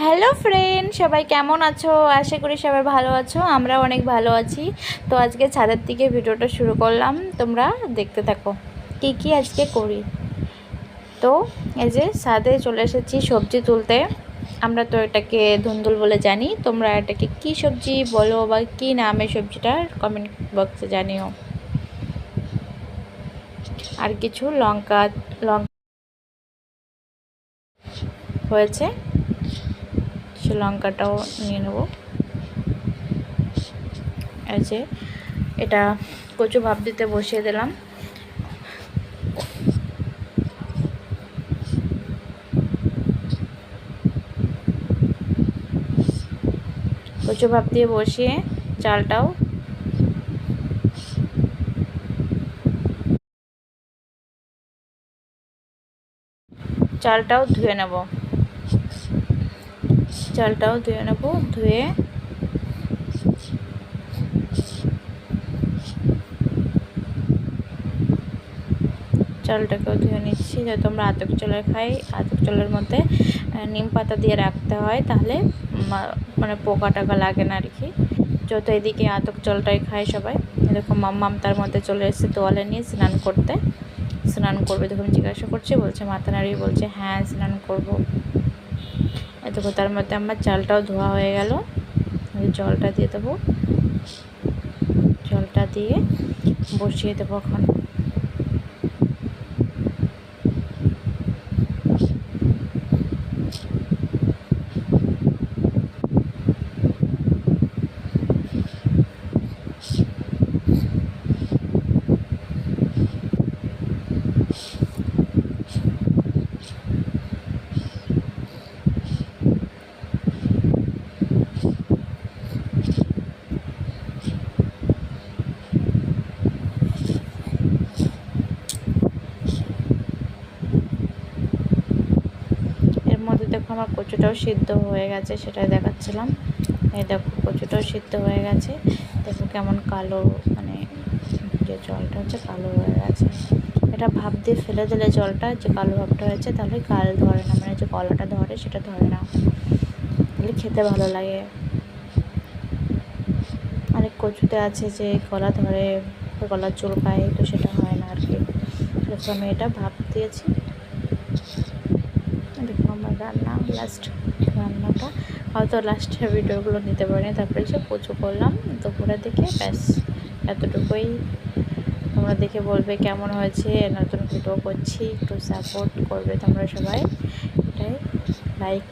Hello friend, সবাই কেমন আছো? আশা করি সবাই ভালো আছো। আমরা অনেক ভালো আছি। তো আজকে ছাদের থেকে ভিডিওটা শুরু করলাম, তোমরা দেখতে থাকো কি কি আজকে করি। তো এই যে ছাদে চলে এসেছি সবজি তুলতে। আমরা তো এটাকে ধুন্দুল বলে জানি, তোমরা এটাকে কি সবজি বলো বা কি নামে সবজিটার কমেন্ট বক্সে জানিও। আর কিছু লঙ্কা লঙ্কা হয়েছে, সে লঙ্কাটাও নিয়ে নেবো। এই যে এটা কচু ভাপ দিতে বসিয়ে দিলাম। কচু ভাপ দিয়ে বসিয়ে চালটাও ধুয়ে নেব। ধুয়ে চালটাকেও ধুয়ে নিচ্ছি। যেহেতু আমরা আতপ চালের খাই, আতপ চালের মধ্যে নিম পাতা দিয়ে রাখতে হয়, তাহলে মানে পোকা টাকা লাগে না আর কি। যত এদিকে আতপ চালটাই খায় সবাই। এরকম মাম্মাম তার মধ্যে চলে এসেছে তোয়ালে নিয়ে স্নান করবে। দেখুন জিজ্ঞাসা করছি, বলছে মাথা নাড়িয়ে বলছে হ্যাঁ স্নান করবো। এতক্ষণ তার মধ্যে আমার চালটাও ধোয়া হয়ে গেল। জলটা দিয়ে দেবো, জলটা দিয়ে বসিয়ে দেবো এখন। দেখো আমার কচুটাও সিদ্ধ হয়ে গেছে, সেটাই দেখাচ্ছিলাম। এই দেখো কচুটাও সিদ্ধ হয়ে গেছে। দেখো কেমন কালো, মানে যে জলটা হচ্ছে কালো হয়ে গেছে। এটা ভাপ দিয়ে ফেলে দিলে জলটা যে কালো ভাবটা হয়েছে, তাহলে কাল ধরে না, মানে যে কলাটা ধরে সেটা ধরে না, তাহলে খেতে ভালো লাগে। অনেক কচুতে আছে যে গলা ধরে, গলার চুলকায়, তো সেটা হয় না আর কি। দেখো আমি এটা ভাপ দিয়েছি। দেখো আমার রান্নাটা হয়তো লাস্টের ভিডিওগুলো নিতে পারিনি। তারপরে সে কচু করলাম দুপুরে দেখে, ব্যাস এতটুকুই। তোমরা দেখে বলবে কেমন হয়েছে। নতুন ভিডিও করছি, একটু সাপোর্ট করবে তোমরা সবাই, এটাই। লাইক